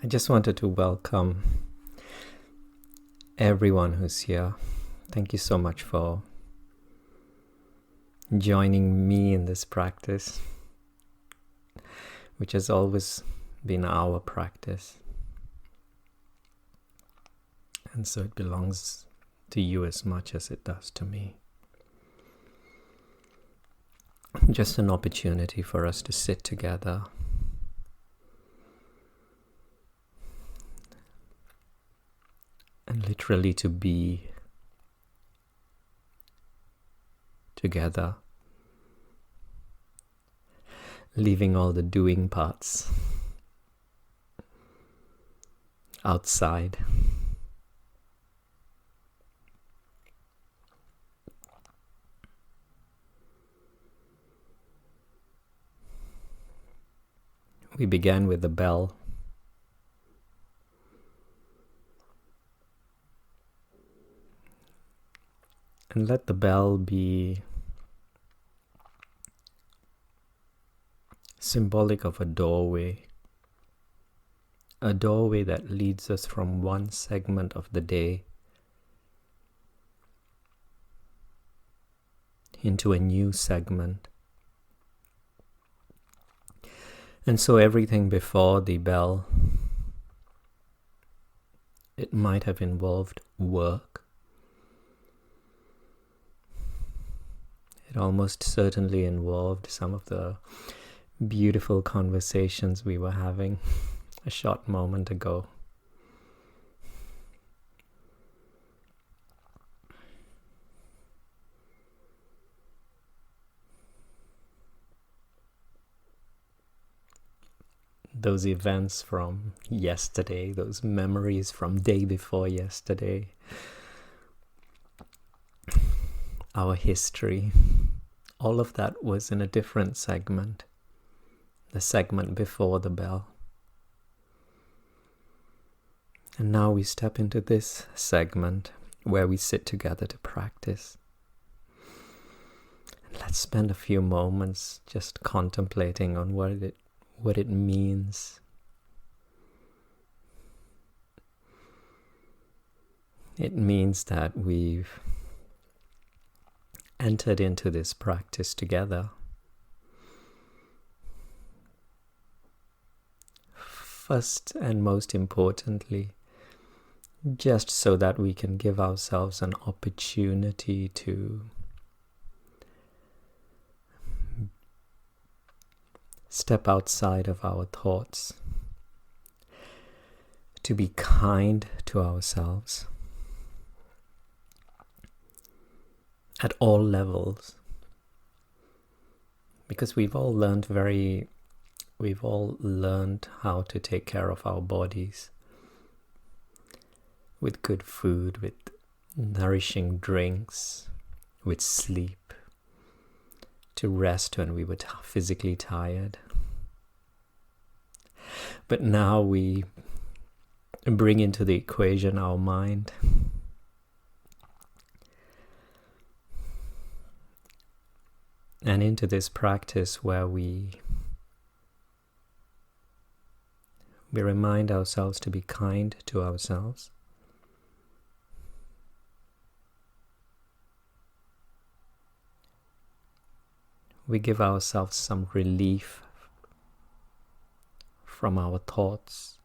I just wanted to welcome everyone who's here. Thank you so much for joining me in this practice, which has always been our practice. And so it belongs to you as much as it does to me. Just an opportunity for us to sit together and literally to be together, leaving all the doing parts outside. We began with the bell. And let the bell be symbolic of a doorway that leads us from one segment of the day into a new segment. And so everything before the bell, it might have involved work. It almost certainly involved some of the beautiful conversations we were having a short moment ago. Those events from yesterday, those memories from day before yesterday, our history, all of that was in a different segment, the segment before the bell. And now we step into this segment where we sit together to practice. And let's spend a few moments just contemplating on what it means. It means that we've entered into this practice together. First and most importantly, just so that we can give ourselves an opportunity to step outside of our thoughts, to be kind to ourselves at all levels, because we've all learned how to take care of our bodies with good food, with nourishing drinks, with sleep, to rest when we were physically tired. But now we bring into the equation our mind. And into this practice where we remind ourselves to be kind to ourselves. We give ourselves some relief from our thoughts.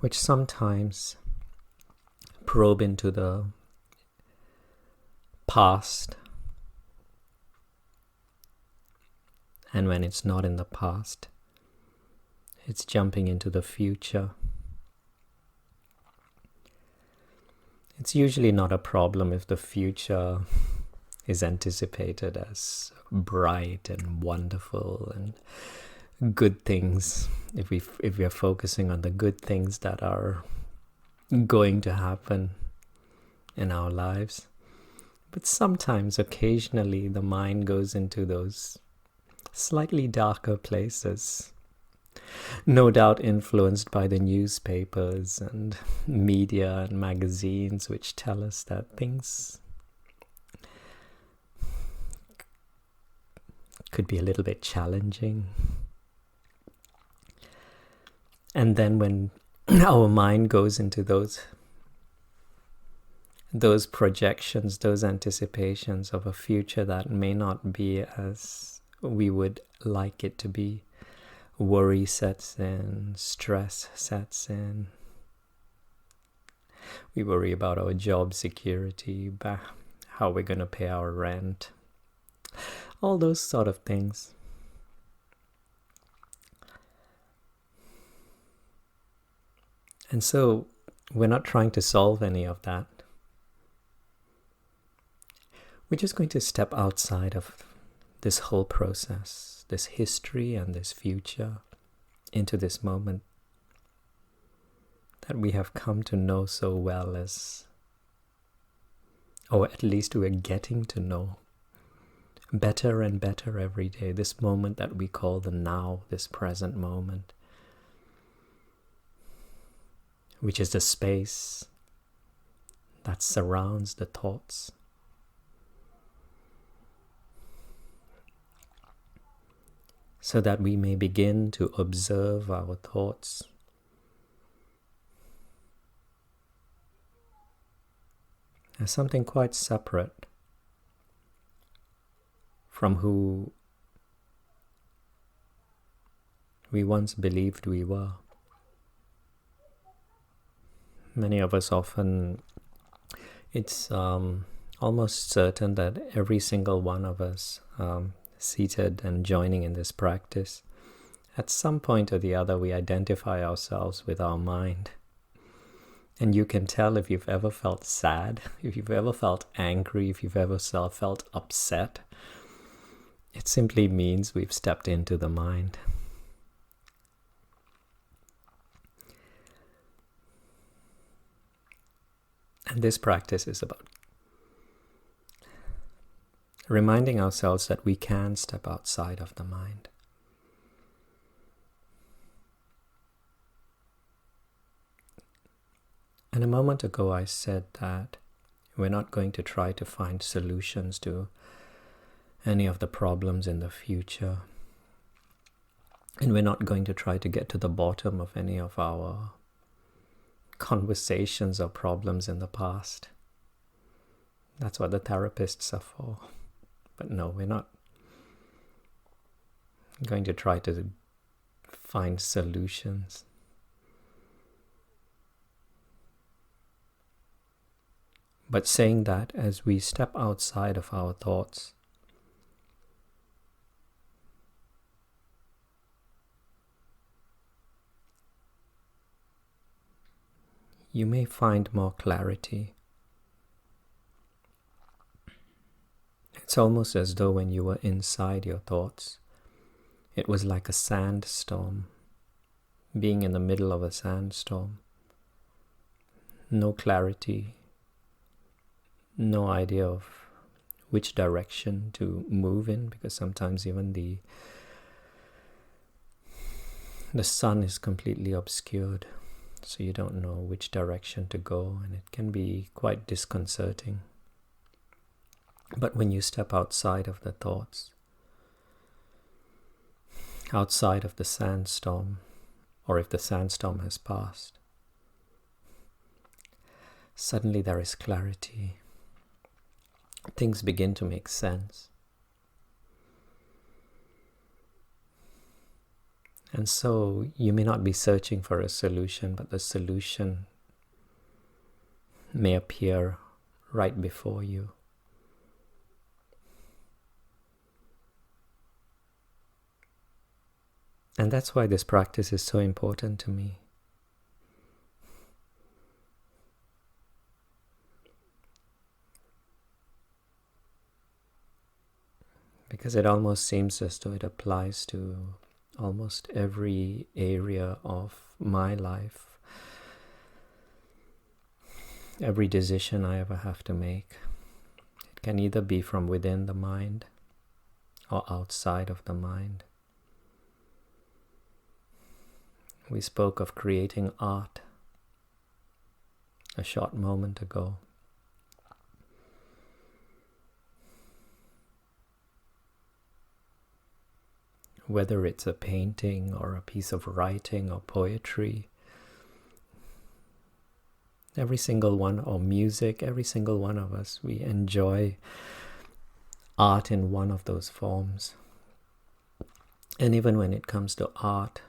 Which sometimes probe into the past, and when it's not in the past, it's jumping into the future. It's usually not a problem if the future is anticipated as bright and wonderful and good things, if we are focusing on the good things that are going to happen in our lives. But sometimes, occasionally, the mind goes into those slightly darker places, no doubt influenced by the newspapers and media and magazines, which tell us that things could be a little bit challenging. And then when our mind goes into those projections, those anticipations of a future that may not be as we would like it to be, worry sets in, stress sets in. We worry about our job security, how we're going to pay our rent, all those sort of things. And so we're not trying to solve any of that. We're just going to step outside of this whole process, this history and this future, into this moment that we have come to know so well, or at least we're getting to know better and better every day, this moment that we call the now, this present moment, which is the space that surrounds the thoughts. So that we may begin to observe our thoughts as something quite separate from who we once believed we were. Many of us often, it's almost certain that every single one of us seated and joining in this practice, at some point or the other we identify ourselves with our mind. And you can tell if you've ever felt sad, if you've ever felt angry, if you've ever felt upset. It simply means we've stepped into the mind. And this practice is about reminding ourselves that we can step outside of the mind. And a moment ago I said that we're not going to try to find solutions to any of the problems in the future. And we're not going to try to get to the bottom of any of our conversations or problems in the past. That's what the therapists are for. But no, we're not going to try to find solutions. But saying that as we step outside of our thoughts, you may find more clarity. It's almost as though when you were inside your thoughts, it was like a sandstorm, being in the middle of a sandstorm. No clarity, no idea of which direction to move in, because sometimes even the sun is completely obscured, so you don't know which direction to go, and it can be quite disconcerting. But when you step outside of the thoughts, outside of the sandstorm, or if the sandstorm has passed, suddenly there is clarity. Things begin to make sense. And so you may not be searching for a solution, but the solution may appear right before you. And that's why this practice is so important to me. Because it almost seems as though it applies to almost every area of my life. Every decision I ever have to make, it can either be from within the mind or outside of the mind. We spoke of creating art a short moment ago. whether it's a painting or a piece of writing or poetry. Every single one, or music, every single one of us, we enjoy art in one of those forms. And even when it comes to art,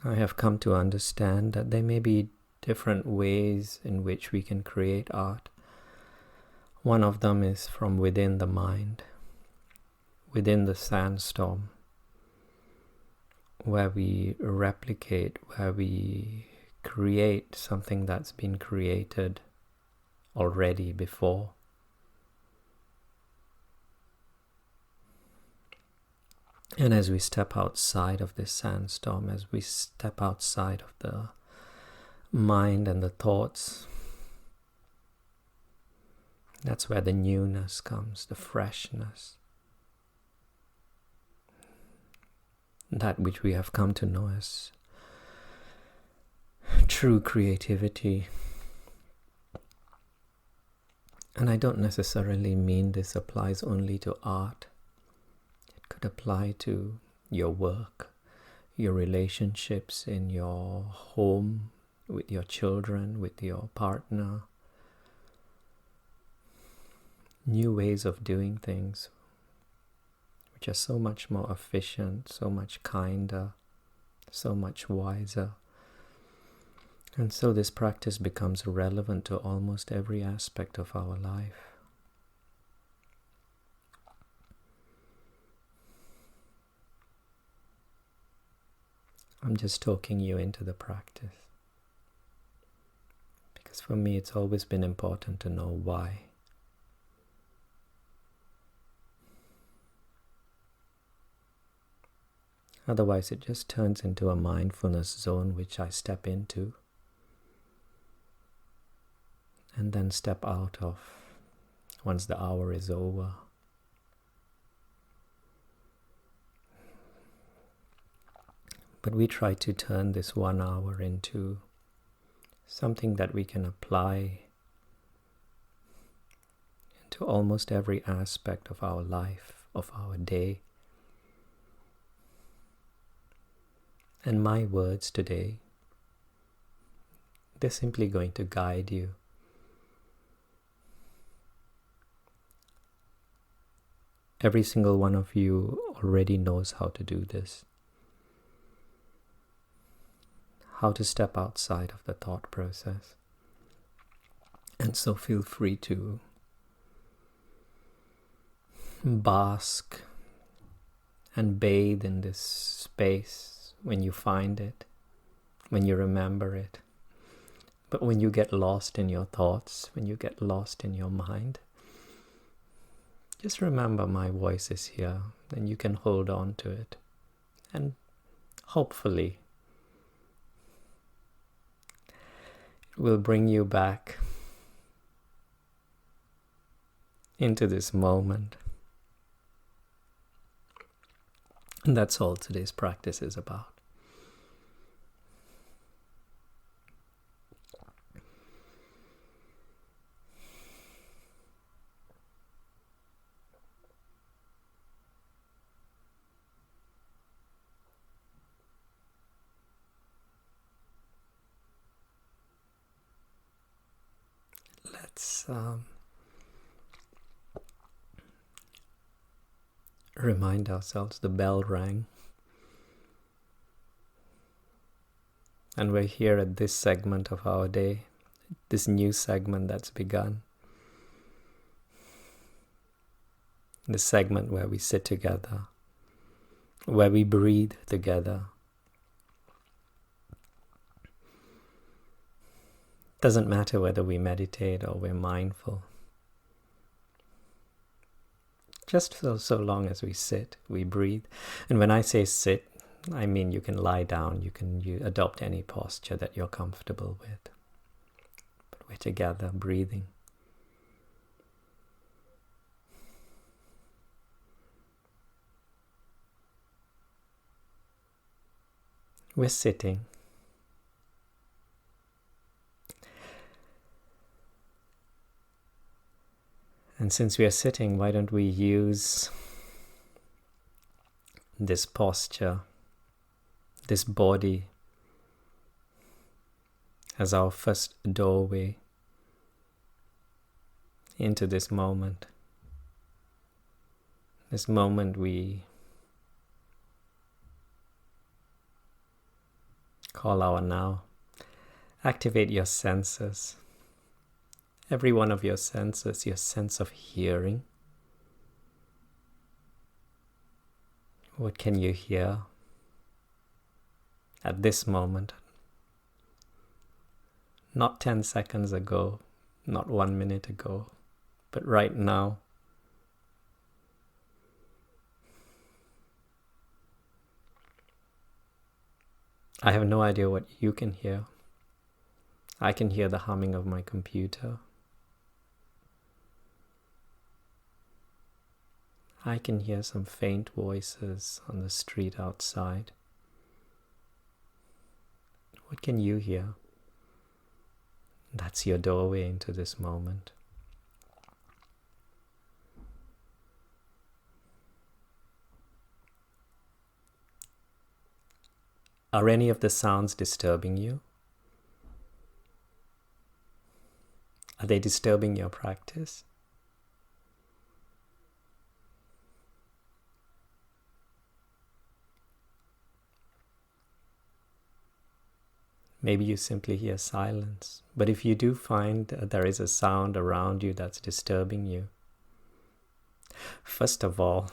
I have come to understand that there may be different ways in which we can create art. One of them is from within the mind, within the sandstorm, where we replicate, where we create something that's been created already before. And as we step outside of this sandstorm, as we step outside of the mind and the thoughts, that's where the newness comes, the freshness. That which we have come to know as true creativity. And I don't necessarily mean this applies only to art. It could apply to your work, your relationships in your home, with your children, with your partner. New ways of doing things, which are so much more efficient, so much kinder, so much wiser. And so this practice becomes relevant to almost every aspect of our life. I'm just talking you into the practice. Because for me, it's always been important to know why. Otherwise, it just turns into a mindfulness zone which I step into and then step out of once the hour is over. But we try to turn this 1 hour into something that we can apply into almost every aspect of our life, of our day. And my words today, they're simply going to guide you. Every single one of you already knows how to do this. How to step outside of the thought process. And so feel free to bask and bathe in this space when you find it, when you remember it. But when you get lost in your thoughts, when you get lost in your mind, just remember my voice is here, and you can hold on to it. And hopefully, it will bring you back into this moment. And that's all today's practice is about. Let's remind ourselves the bell rang. And we're here at this segment of our day, this new segment that's begun. The segment where we sit together, where we breathe together. Doesn't matter whether we meditate or we're mindful. Just so long as we sit, we breathe. And when I say sit, I mean you can lie down, you can adopt any posture that you're comfortable with. But we're together, breathing. We're sitting. And since we are sitting, why don't we use this posture, this body, as our first doorway into this moment. This moment we call our now. Activate your senses. Every one of your senses, your sense of hearing. What can you hear at this moment? Not 10 seconds ago, not 1 minute ago, but right now. I have no idea what you can hear. I can hear the humming of my computer. I can hear some faint voices on the street outside. What can you hear? That's your doorway into this moment. Are any of the sounds disturbing you? Are they disturbing your practice? Maybe you simply hear silence. But if you do find that there is a sound around you that's disturbing you, first of all,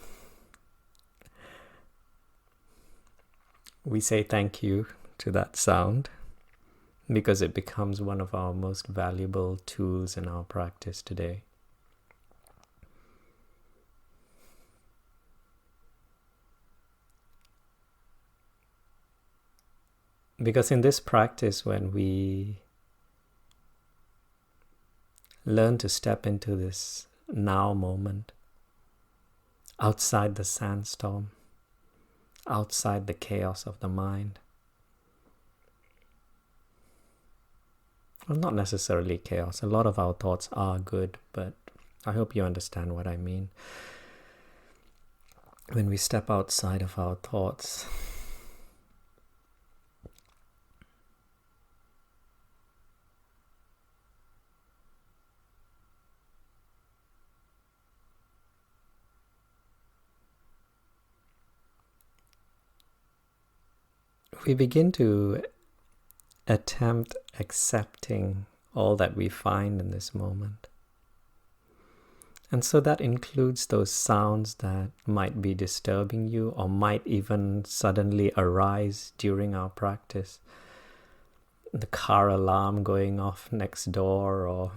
we say thank you to that sound because it becomes one of our most valuable tools in our practice today. Because in this practice, when we learn to step into this now moment, outside the sandstorm, outside the chaos of the mind, well, not necessarily chaos. A lot of our thoughts are good, but I hope you understand what I mean. When we step outside of our thoughts, we begin to attempt accepting all that we find in this moment. And so that includes those sounds that might be disturbing you or might even suddenly arise during our practice. The car alarm going off next door, or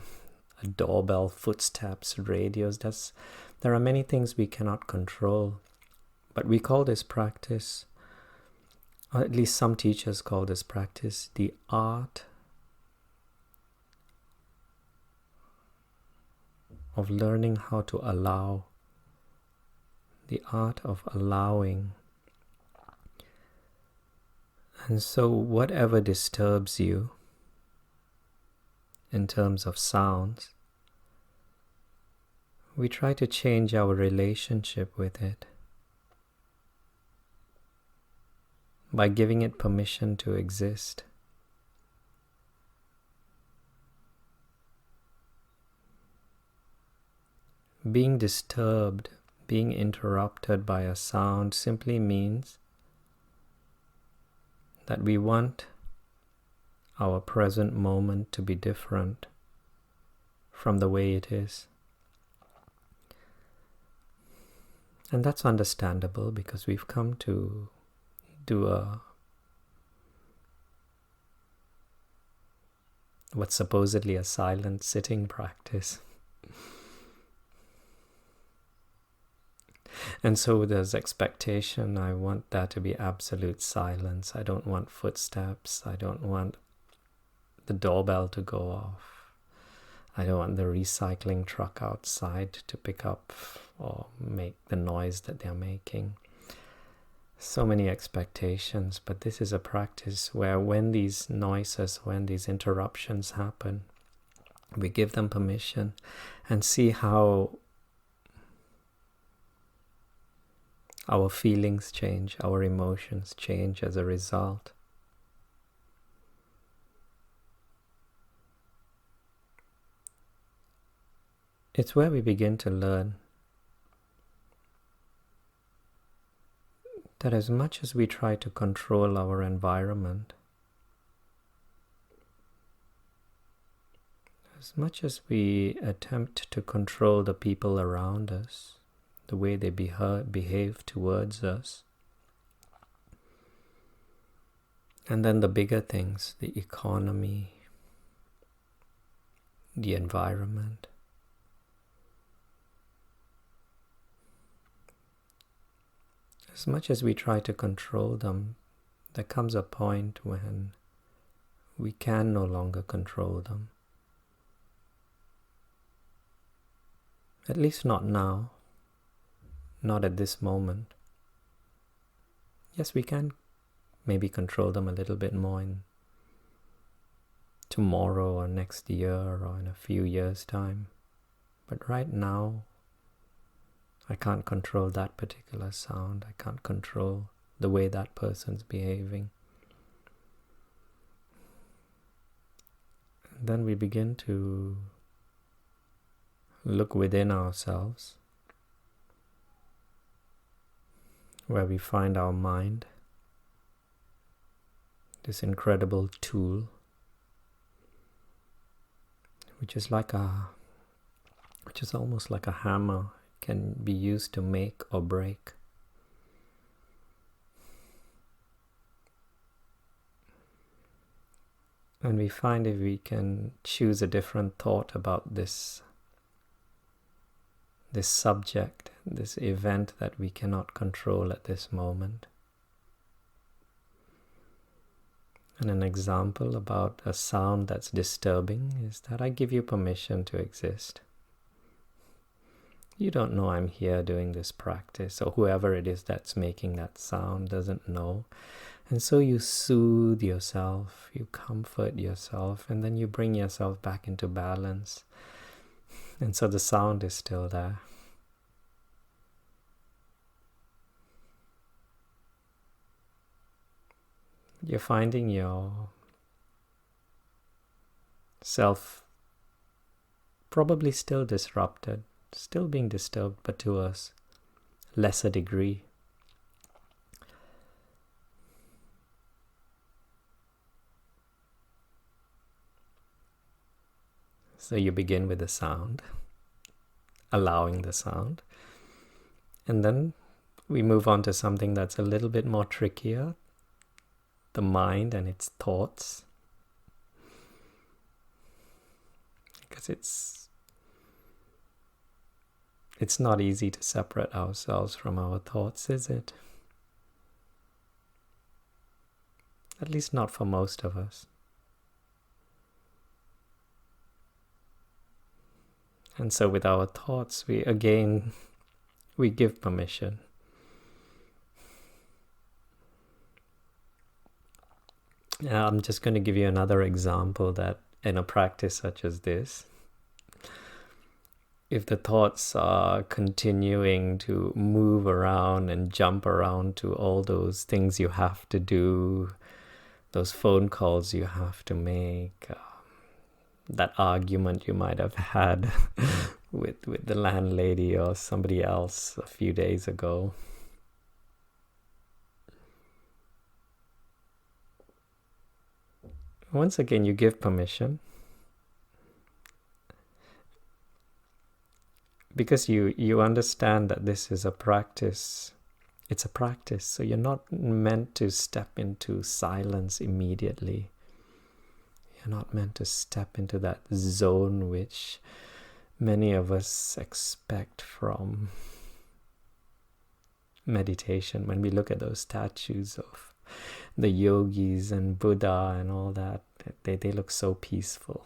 a doorbell, footsteps, radios. There are many things we cannot control. But we call this practice, or at least some teachers call this practice, the art of learning how to allow, the art of allowing. And so whatever disturbs you in terms of sounds, we try to change our relationship with it by giving it permission to exist. Being disturbed, being interrupted by a sound simply means that we want our present moment to be different from the way it is. And that's understandable because we've come to do what's supposedly a silent sitting practice. And so there's expectation. I want there to be absolute silence. I don't want footsteps. I don't want the doorbell to go off. I don't want the recycling truck outside to pick up or make the noise that they're making. So many expectations, but this is a practice where when these noises, when these interruptions happen, We give them permission and see how our feelings change, our emotions change as a result. It's where we begin to learn that as much as we try to control our environment, as much as we attempt to control the people around us, the way they behave towards us, and then the bigger things, the economy, the environment, as much as we try to control them, there comes a point when we can no longer control them. At least not now, not at this moment. Yes, we can maybe control them a little bit more in tomorrow or next year or in a few years' time. But right now, I can't control that particular sound. I can't control the way that person's behaving. And then we begin to look within ourselves, where we find our mind, this incredible tool, which is almost like a hammer. It can be used to make or break. And we find if we can choose a different thought about this subject, this event that we cannot control at this moment. And an example about a sound that's disturbing is that I give you permission to exist. You don't know I'm here doing this practice, or whoever it is that's making that sound doesn't know. And so you soothe yourself, you comfort yourself, and then you bring yourself back into balance. And so the sound is still there. You're finding yourself probably still disrupted, still being disturbed, but to a lesser degree. So you begin with the sound, allowing the sound, and then we move on to something that's a little bit more trickier, the mind and its thoughts, because it's not easy to separate ourselves from our thoughts, is it? At least not for most of us. And so with our thoughts, we give permission. I'm just going to give you another example that in a practice such as this, if the thoughts are continuing to move around and jump around to all those things you have to do, those phone calls you have to make, that argument you might have had with the landlady or somebody else a few days ago. Once again, you give permission, because you understand that this is a practice. It's a practice, so you're not meant to step into silence immediately. You're not meant to step into that zone which many of us expect from meditation. When we look at those statues of the yogis and Buddha and all that, they look so peaceful.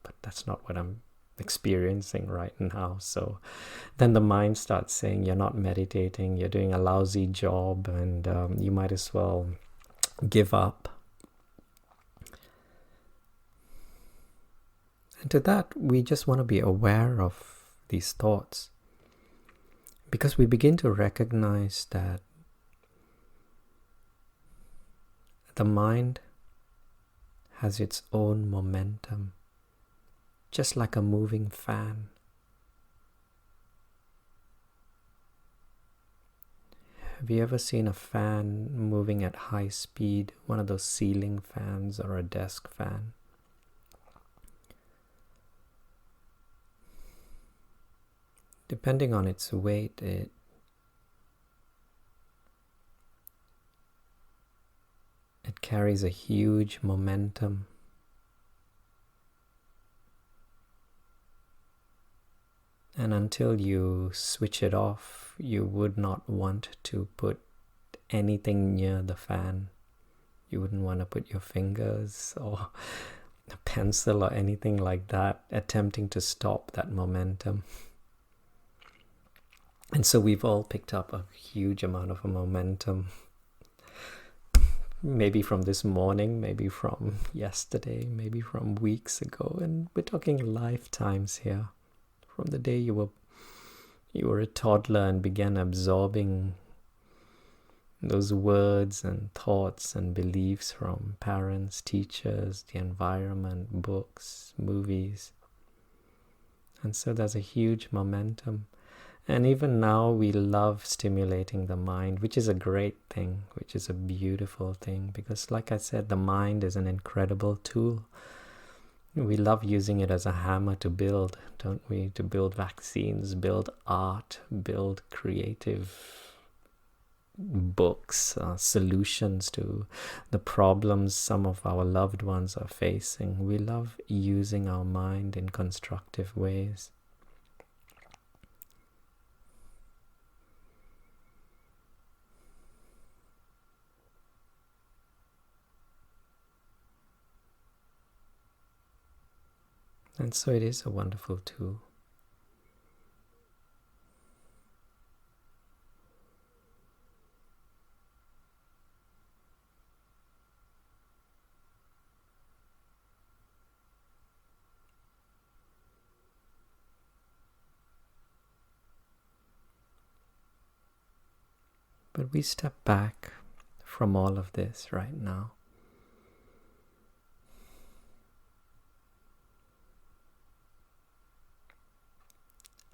But that's not what I'm experiencing right now. So then the mind starts saying, you're not meditating, you're doing a lousy job, and you might as well give up. And to that, we just want to be aware of these thoughts, because we begin to recognize that the mind has its own momentum, just like a moving fan. Have you ever seen a fan moving at high speed, one of those ceiling fans or a desk fan? Depending on its weight, it carries a huge momentum. And until you switch it off, you would not want to put anything near the fan. You wouldn't want to put your fingers or a pencil or anything like that, attempting to stop that momentum. And so we've all picked up a huge amount of momentum. Maybe from this morning, maybe from yesterday, maybe from weeks ago. And we're talking lifetimes here. From the day you were a toddler and began absorbing those words and thoughts and beliefs from parents, teachers, the environment, books, movies. And so there's a huge momentum. And even now we love stimulating the mind, which is a great thing, which is a beautiful thing, because like I said, the mind is an incredible tool. We love using it as a hammer to build, don't we? To build vaccines, build art, build creative books, solutions to the problems some of our loved ones are facing. We love using our mind in constructive ways. And so it is a wonderful tool. But we step back from all of this right now.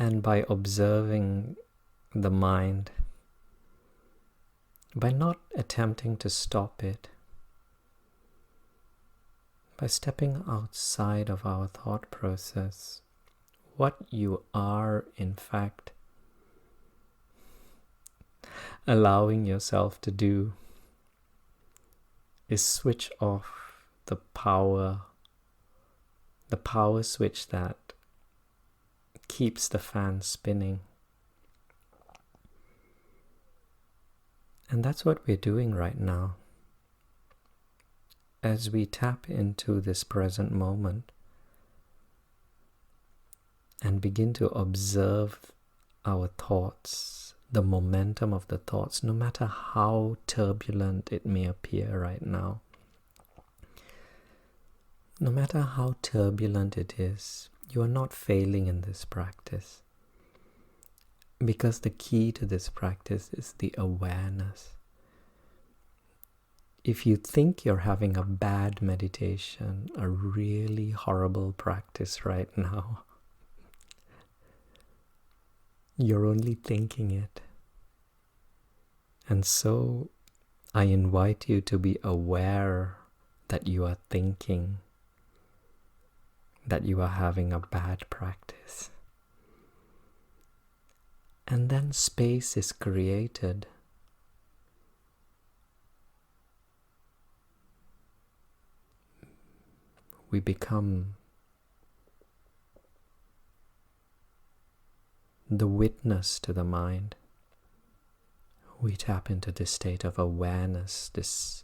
And by observing the mind, by not attempting to stop it, by stepping outside of our thought process, what you are, in fact, allowing yourself to do is switch off the power switch that keeps the fan spinning. And that's what we're doing right now. As we tap into this present moment and begin to observe our thoughts, the momentum of the thoughts, no matter how turbulent it may appear right now, no matter how turbulent it is, you are not failing in this practice. Because the key to this practice is the awareness. If you think you're having a bad meditation, a really horrible practice right now, you're only thinking it. And so I invite you to be aware that you are thinking, that you are having a bad practice. And then space is created. We become the witness to the mind. We tap into this state of awareness, this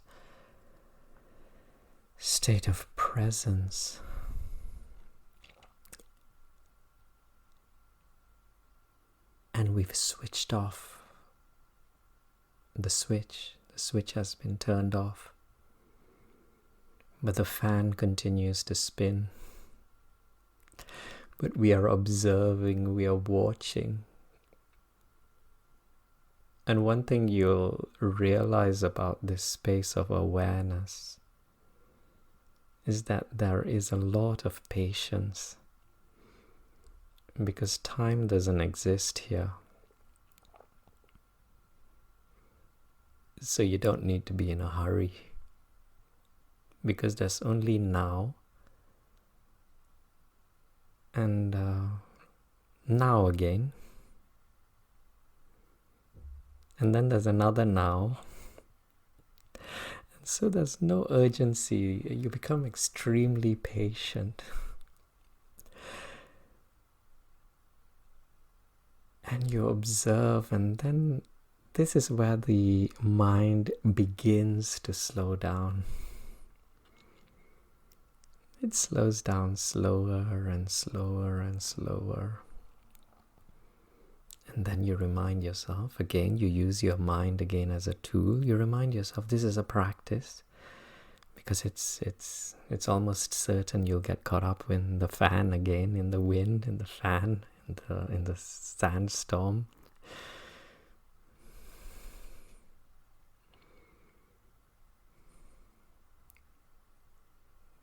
state of presence. And we've switched off the switch. The switch has been turned off. But the fan continues to spin. But we are observing, we are watching. And one thing you'll realize about this space of awareness is that there is a lot of patience, because time doesn't exist here. So you don't need to be in a hurry, because there's only now and now again. And then there's another now. And so there's no urgency. You become extremely patient. And you observe, and then this is where the mind begins to slow down. It slows down slower and slower and slower. And then you remind yourself, again, you use your mind again as a tool. You remind yourself this is a practice, because it's almost certain you'll get caught up in the fan again, in the wind, in the fan, in the sandstorm.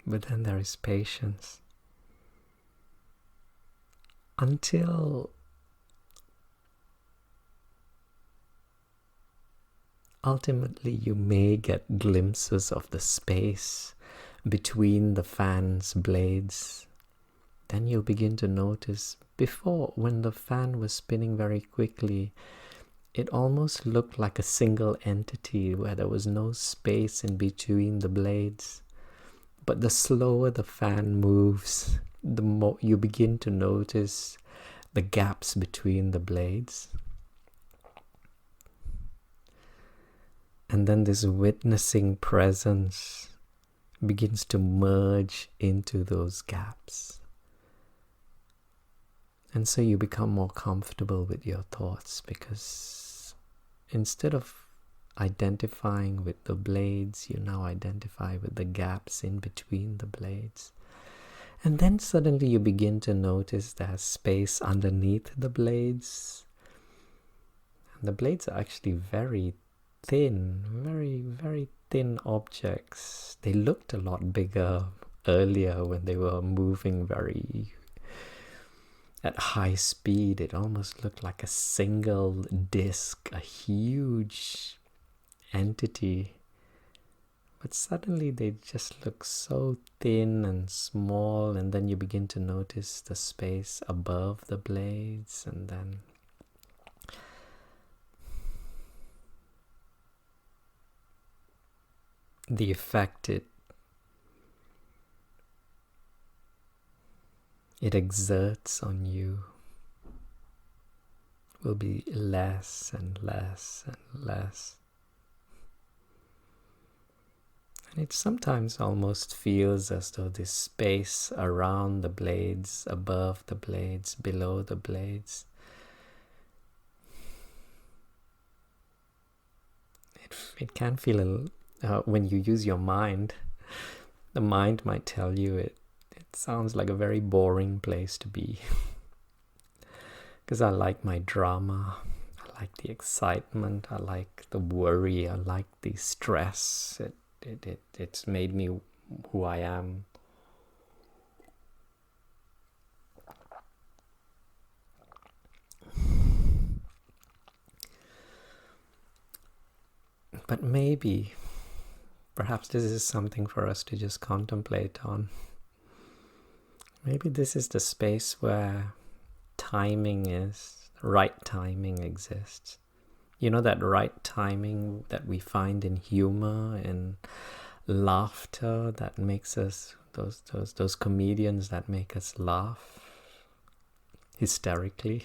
But then there is patience until ultimately you may get glimpses of the space between the fan's blades. Then you'll begin to notice, before, when the fan was spinning very quickly, it almost looked like a single entity where there was no space in between the blades. But the slower the fan moves, the more you begin to notice the gaps between the blades. And then this witnessing presence begins to merge into those gaps. And so you become more comfortable with your thoughts, because instead of identifying with the blades, you now identify with the gaps in between the blades. And then suddenly you begin to notice there's space underneath the blades. And the blades are actually very thin, very, very thin objects. They looked a lot bigger earlier when they were moving at high speed. It almost looked like a single disc, a huge entity. But suddenly they just look so thin and small, and then you begin to notice the space above the blades, and then the effect it exerts on you will be less and less and less. And it sometimes almost feels as though this space around the blades, above the blades, below the blades, it can feel, when you use your mind, the mind might tell you it sounds like a very boring place to be. Because I like my drama, I like the excitement, I like the worry, I like the stress. It's made me who I am. But maybe, perhaps this is something for us to just contemplate on. Maybe this is the space where right timing exists. You know, that right timing that we find in humor and laughter that makes us, those comedians that make us laugh hysterically.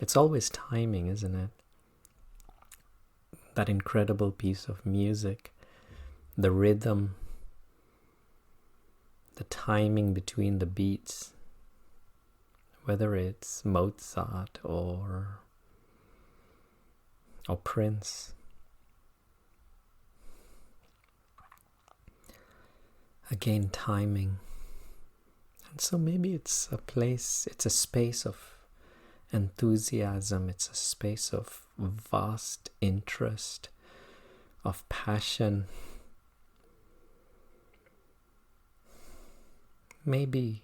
It's always timing, isn't it? That incredible piece of music, the rhythm, the timing between the beats, whether it's Mozart or Prince. Again, timing. And so maybe it's a space of enthusiasm, it's a space of vast interest, of passion. Maybe.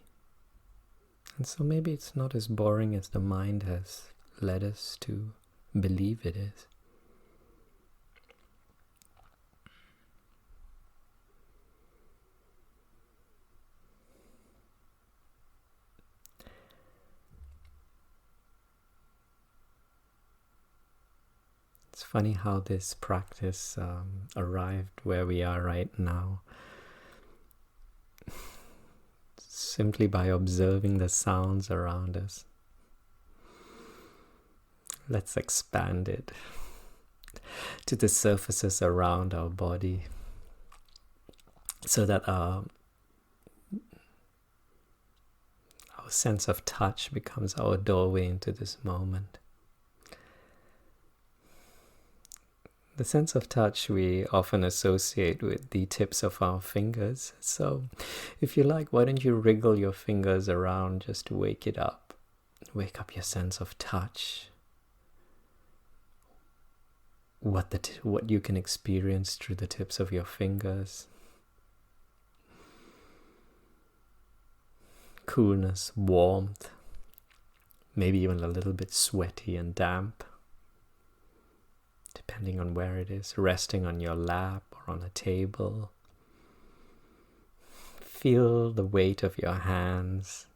And so maybe it's not as boring as the mind has led us to believe it is. It's funny how this practice arrived where we are right now, simply by observing the sounds around us. Let's expand it to the surfaces around our body, so that our sense of touch becomes our doorway into this moment. The sense of touch we often associate with the tips of our fingers. So if you like, why don't you wriggle your fingers around just to wake it up? Wake up your sense of touch. What you can experience through the tips of your fingers. Coolness, warmth, maybe even a little bit sweaty and damp, depending on where it is, resting on your lap or on a table. Feel the weight of your hands,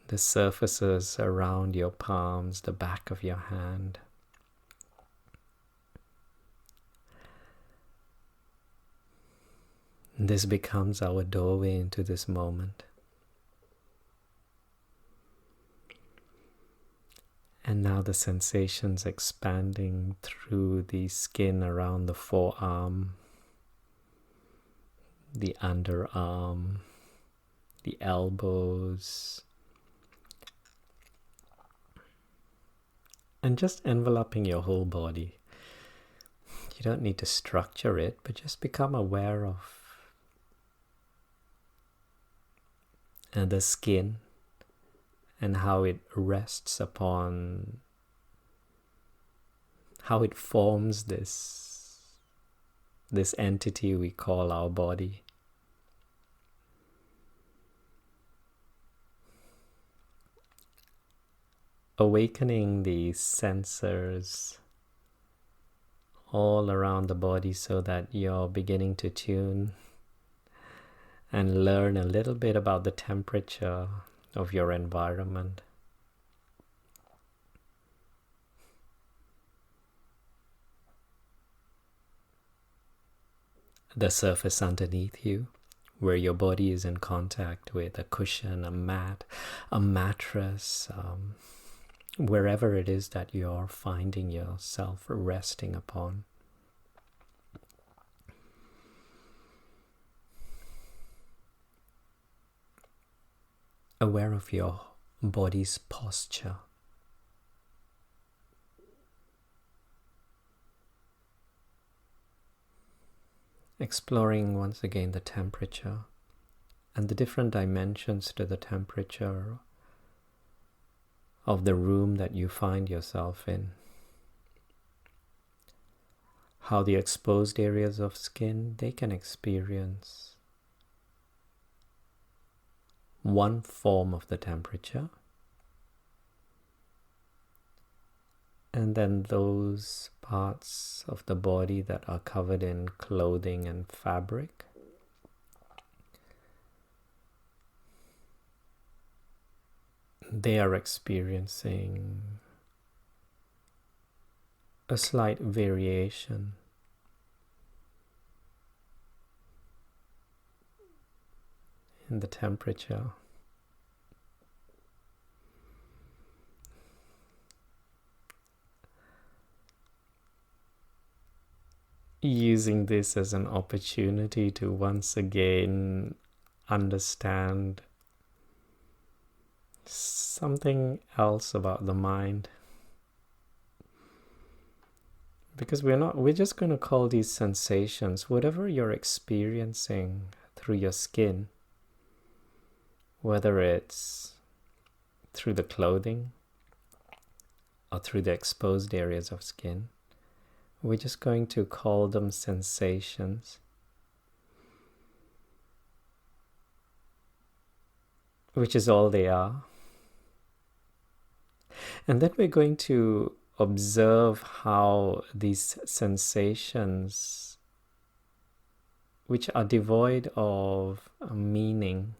the surfaces around your palms, the back of your hand. This becomes our doorway into this moment. And now the sensations expanding through the skin around the forearm, the underarm, the elbows, and just enveloping your whole body. You don't need to structure it, but just become aware of the skin and how it rests upon, how it forms this entity we call our body. Awakening the sensors all around the body so that you're beginning to tune and learn a little bit about the temperature of your environment. The surface underneath you, where your body is in contact with a cushion, a mat, a mattress, wherever it is that you're finding yourself resting upon. Aware of your body's posture. Exploring once again the temperature and the different dimensions to the temperature of the room that you find yourself in. How the exposed areas of skin, they can experience one form of the temperature, and then those parts of the body that are covered in clothing and fabric, they are experiencing a slight variation in the temperature. Using this as an opportunity to once again understand something else about the mind. Because we're just going to call these sensations, whatever you're experiencing through your skin, whether it's through the clothing or through the exposed areas of skin. We're just going to call them sensations, which is all they are. And then we're going to observe how these sensations, which are devoid of meaning,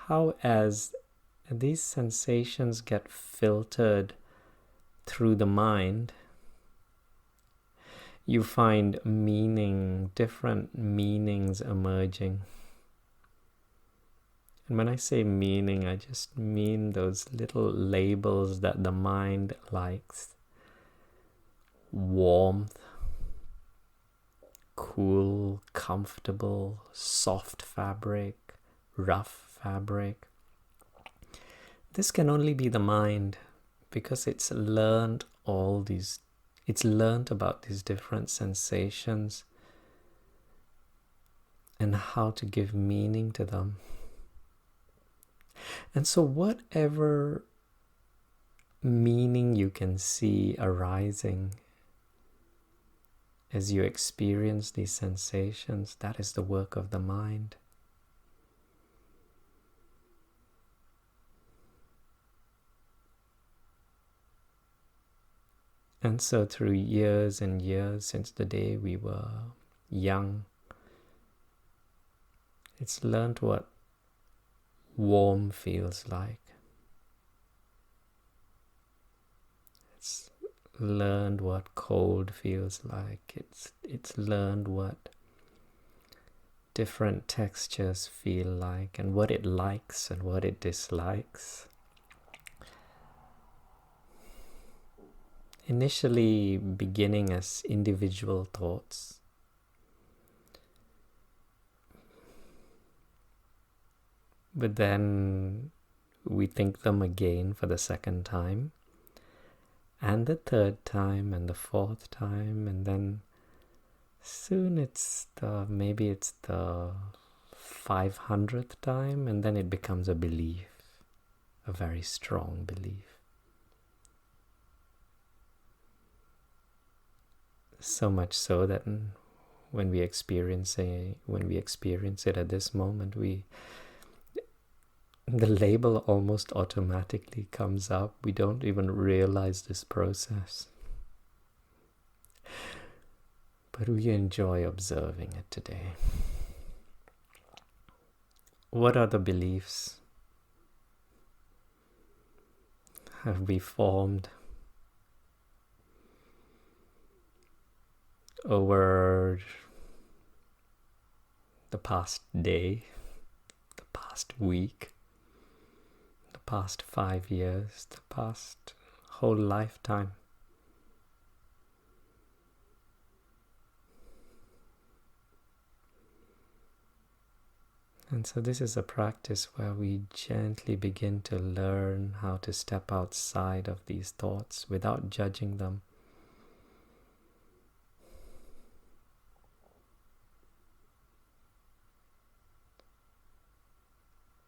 how as these sensations get filtered through the mind, you find meaning, different meanings emerging. And when I say meaning, I just mean those little labels that the mind likes. Warmth, cool, comfortable, soft fabric, rough fabric. This can only be the mind, because it's learned about these different sensations and how to give meaning to them. And so whatever meaning you can see arising as you experience these sensations, that is the work of the mind. And so through years and years, since the day we were young, it's learned what warm feels like. It's learned what cold feels like. It's learned what different textures feel like, and what it likes and what it dislikes. Initially beginning as individual thoughts, but then we think them again for the second time, and the third time, and the fourth time, and then soon maybe it's the 500th time, and then it becomes a belief, a very strong belief. So much so that when we experience it at this moment, the label almost automatically comes up. We don't even realize this process. But we enjoy observing it today. What other beliefs have we formed over the past day, the past week, the past 5 years, the past whole lifetime? And so this is a practice where we gently begin to learn how to step outside of these thoughts without judging them.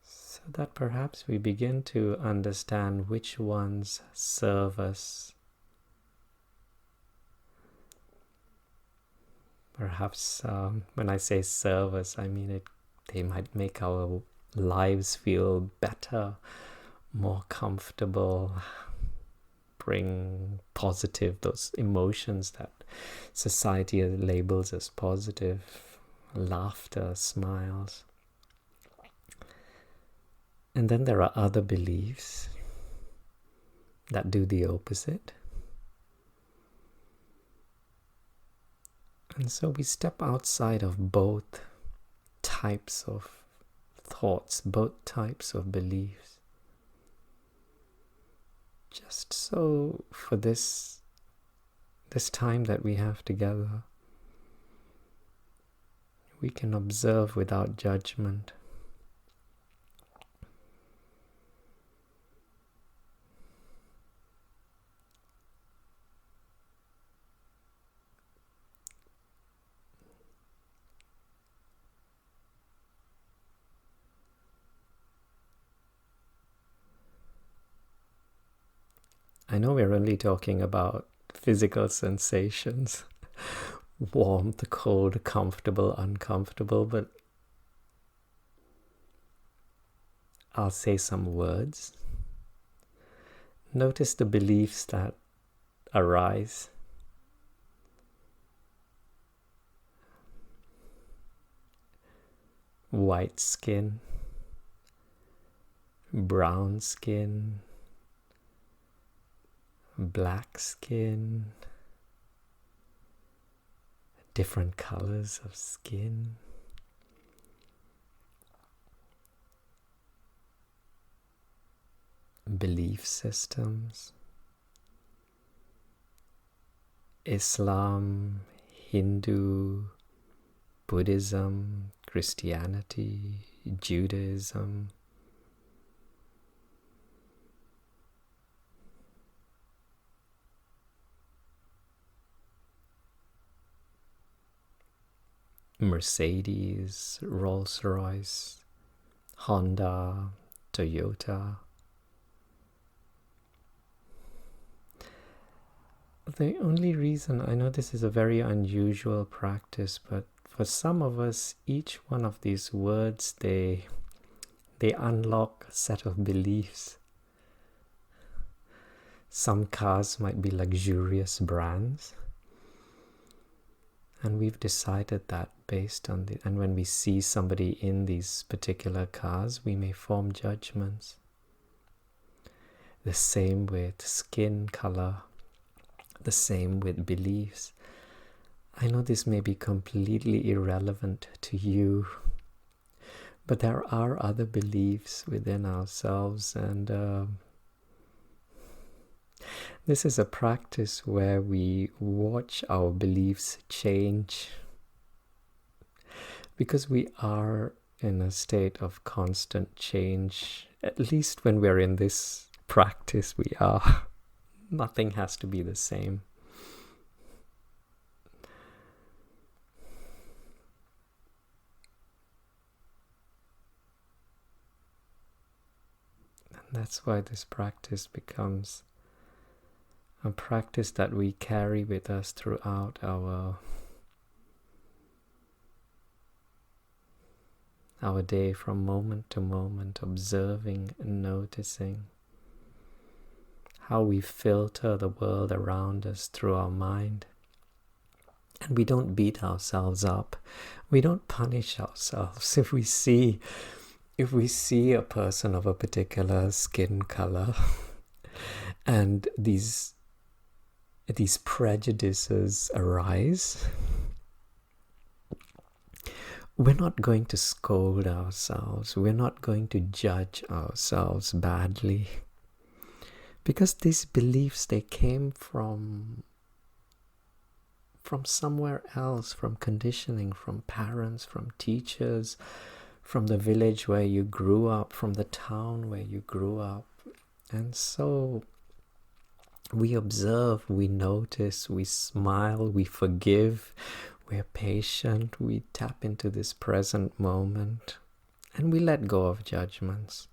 So that perhaps we begin to understand which ones serve us. Perhaps when I say serve us, I mean they might make our lives feel better, more comfortable, bring positive, those emotions that society labels as positive, laughter, smiles. And then there are other beliefs that do the opposite. And so we step outside of both types of thoughts, both types of beliefs. Just so for this time that we have together, we can observe without judgment. I know we're only talking about physical sensations, warmth, cold, comfortable, uncomfortable, but I'll say some words. Notice the beliefs that arise. White skin, brown skin, black skin, different colors of skin. Belief systems, Islam, Hindu, Buddhism, Christianity, Judaism. Mercedes, Rolls-Royce, Honda, Toyota. The only reason, I know this is a very unusual practice, but for some of us, each one of these words, they unlock a set of beliefs. Some cars might be luxurious brands, and we've decided that based on and when we see somebody in these particular cars, we may form judgments. The same with skin color, the same with beliefs. I know this may be completely irrelevant to you, but there are other beliefs within ourselves, and this is a practice where we watch our beliefs change, because we are in a state of constant change. At least when we're in this practice, we are. Nothing has to be the same. And that's why this practice becomes a practice that we carry with us throughout our day, from moment to moment, observing and noticing how we filter the world around us through our mind. And we don't beat ourselves up. We don't punish ourselves. If we see a person of a particular skin color and these prejudices arise, we're not going to scold ourselves. We're not going to judge ourselves badly. Because these beliefs, they came from somewhere else, from conditioning, from parents, from teachers, from the village where you grew up, from the town where you grew up. And so we observe, we notice, we smile, we forgive, we're patient, we tap into this present moment, and we let go of judgments.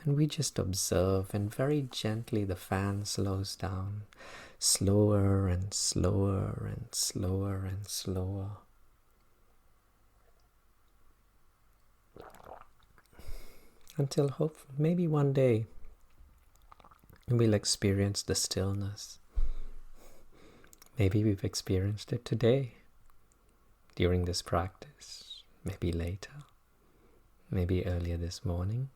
And we just observe, and very gently the fan slows down, slower and slower and slower and slower. Until maybe one day we'll experience the stillness. Maybe we've experienced it today during this practice, maybe later, maybe earlier this morning.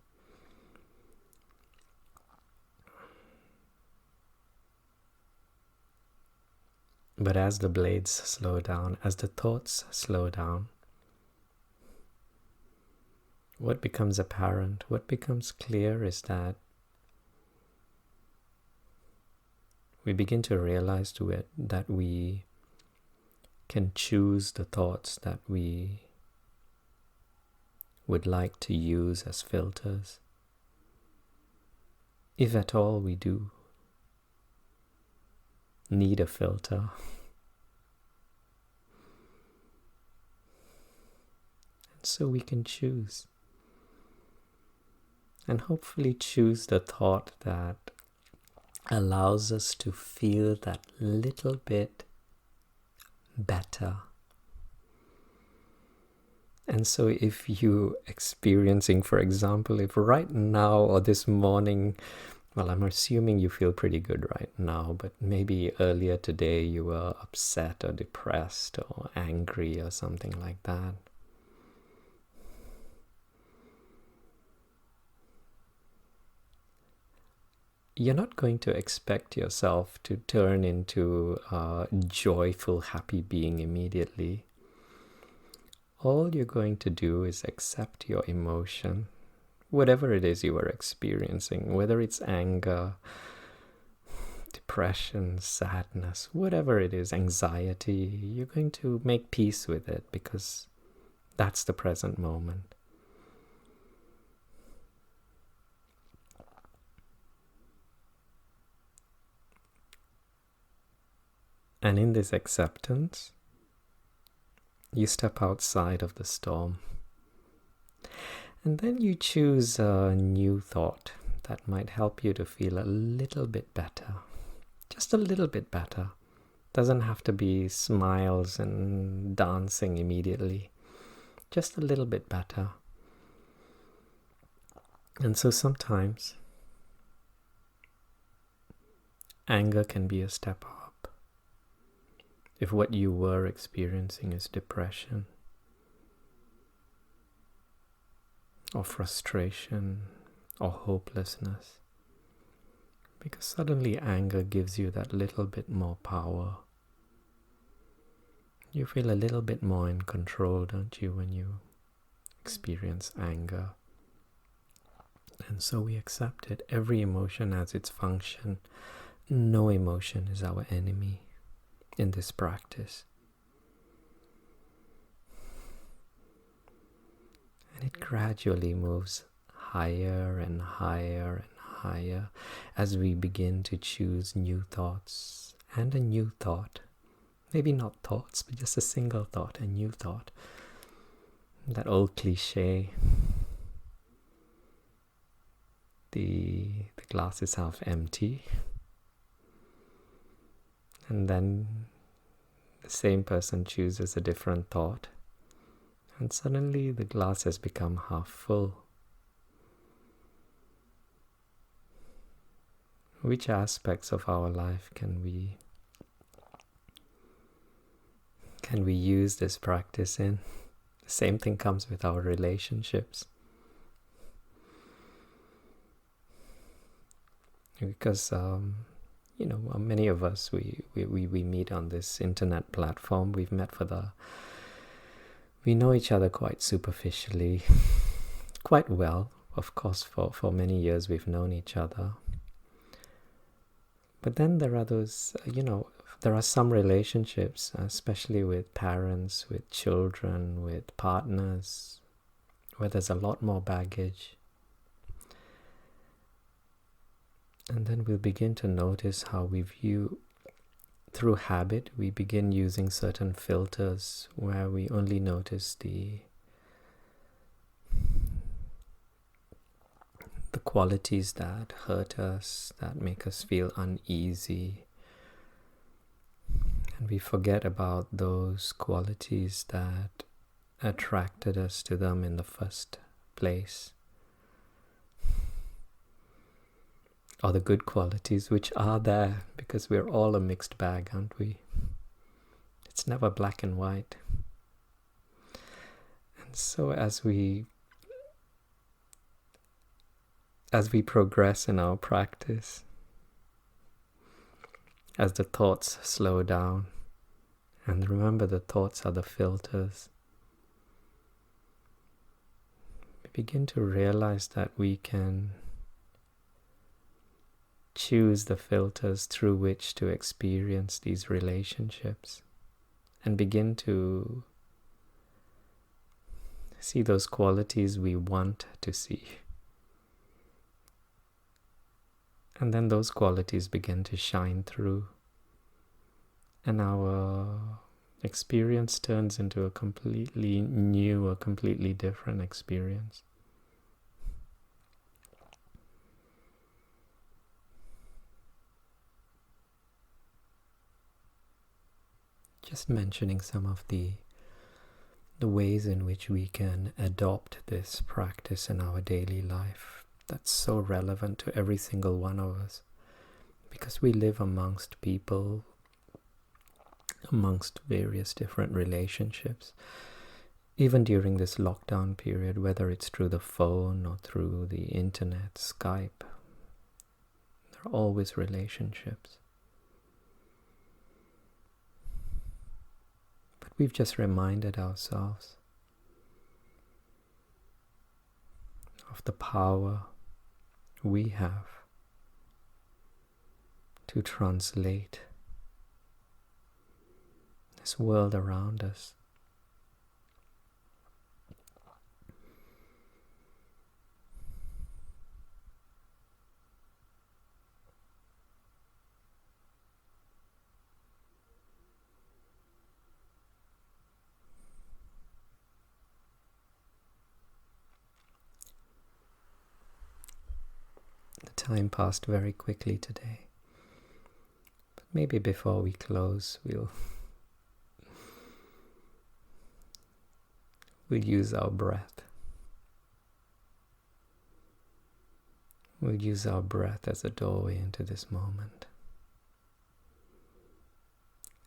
But as the blades slow down, as the thoughts slow down, what becomes apparent, what becomes clear is that we begin to realize that we can choose the thoughts that we would like to use as filters, if at all we do need a filter. And so we can choose, and hopefully choose the thought that allows us to feel that little bit better. And so if you're experiencing, for example, if right now or this morning, well, I'm assuming you feel pretty good right now, but maybe earlier today you were upset or depressed or angry or something like that. You're not going to expect yourself to turn into a joyful, happy being immediately. All you're going to do is accept your emotion, whatever it is you are experiencing, whether it's anger, depression, sadness, whatever it is, anxiety, you're going to make peace with it because that's the present moment. And in this acceptance, you step outside of the storm. And then you choose a new thought that might help you to feel a little bit better. Just a little bit better. Doesn't have to be smiles and dancing immediately. Just a little bit better. And so sometimes anger can be a step up. If what you were experiencing is depression or frustration or hopelessness, because suddenly anger gives you that little bit more power. You feel a little bit more in control, don't you, when you experience anger? And so we accept it. Every emotion has its function. No emotion is our enemy in this practice. And it gradually moves higher and higher and higher as we begin to choose new thoughts and a new thought. Maybe not thoughts, but just a single thought, a new thought. That old cliche, the glass is half empty. And then the same person chooses a different thought. And suddenly the glass has become half full. Which aspects of our life can we use this practice in? The same thing comes with our relationships. Because many of us we meet on this internet platform. We know each other quite superficially, quite well. Of course, for many years we've known each other. But then there are those, there are some relationships, especially with parents, with children, with partners, where there's a lot more baggage. And then we'll begin to notice how we view, through habit, we begin using certain filters where we only notice the qualities that hurt us, that make us feel uneasy. And we forget about those qualities that attracted us to them in the first place. Or the good qualities which are there, because we're all a mixed bag, aren't we? It's never black and white. And so as we progress in our practice, as the thoughts slow down, and remember the thoughts are the filters, we begin to realize that we can choose the filters through which to experience these relationships and begin to see those qualities we want to see. And then those qualities begin to shine through, and our experience turns into a completely new, a completely different experience. just mentioning some of the ways in which we can adopt this practice in our daily life that's so relevant to every single one of us, because we live amongst people, amongst various different relationships. Even during this lockdown period, whether it's through the phone or through the internet, Skype, there are always relationships. But we've just reminded ourselves of the power we have to translate this world around us. The time passed very quickly today. But maybe before we close, we'll use our breath. We'll use our breath as a doorway into this moment.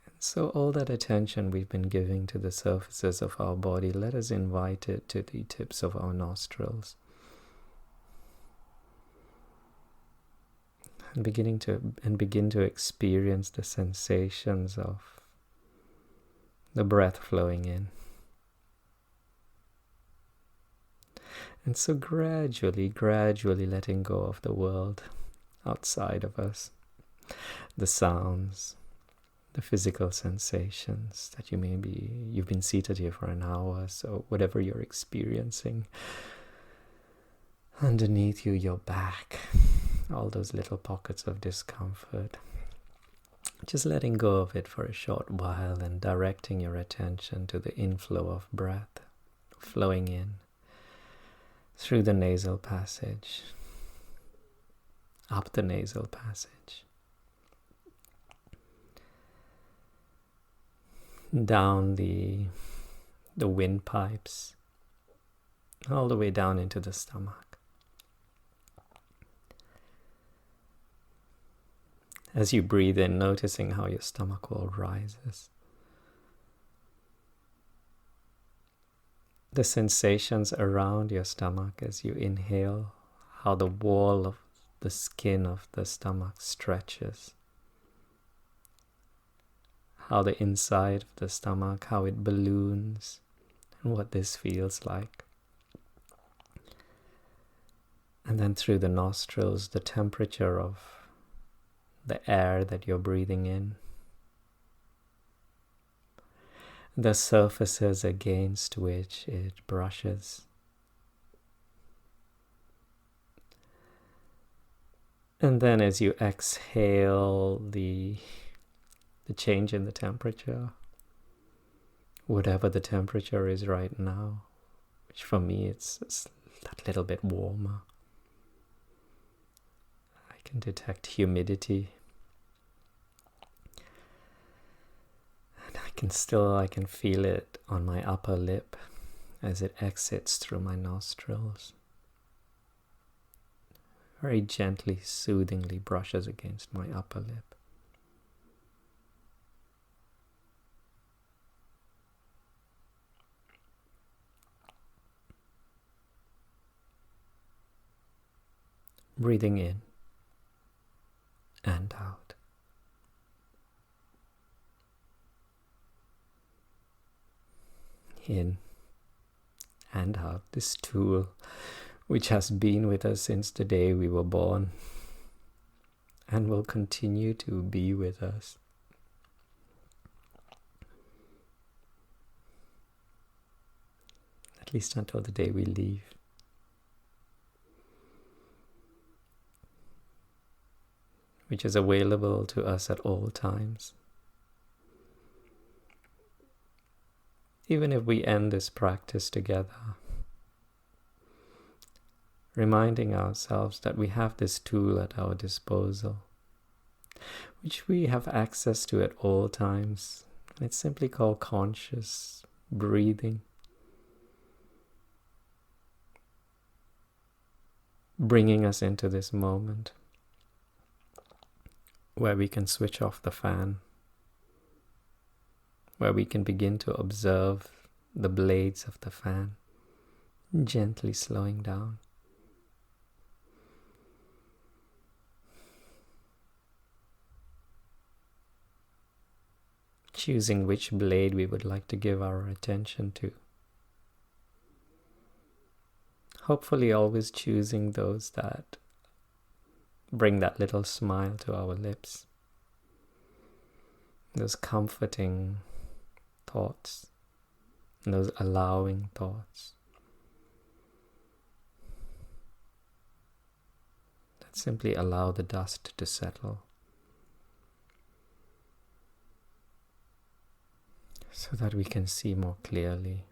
And so all that attention we've been giving to the surfaces of our body, let us invite it to the tips of our nostrils. And begin to experience the sensations of the breath flowing in. And so gradually letting go of the world outside of us, the sounds, the physical sensations that you've been seated here for an hour, so whatever you're experiencing underneath you, your back, all those little pockets of discomfort, just letting go of it for a short while and directing your attention to the inflow of breath flowing in through the nasal passage, up the nasal passage, down the windpipes, all the way down into the stomach. As you breathe in, noticing how your stomach wall rises. The sensations around your stomach as you inhale, how the wall of the skin of the stomach stretches. How the inside of the stomach, how it balloons, and what this feels like. And then through the nostrils, the temperature of the air that you're breathing in. The surfaces against which it brushes. And then as you exhale, the change in the temperature, whatever the temperature is right now, which for me it's that little bit warmer. I can detect humidity. I can feel it on my upper lip as it exits through my nostrils. Very gently, soothingly brushes against my upper lip. Breathing in and out. In and out, this tool which has been with us since the day we were born and will continue to be with us. At least until the day we leave. Which is available to us at all times. Even if we end this practice together, reminding ourselves that we have this tool at our disposal, which we have access to at all times, It's simply called conscious breathing. Bringing us into this moment where we can switch off the fan, where we can begin to observe the blades of the fan gently slowing down. Choosing which blade we would like to give our attention to. Hopefully always choosing those that bring that little smile to our lips. Those comforting thoughts, and those allowing thoughts that simply allow the dust to settle, so that we can see more clearly.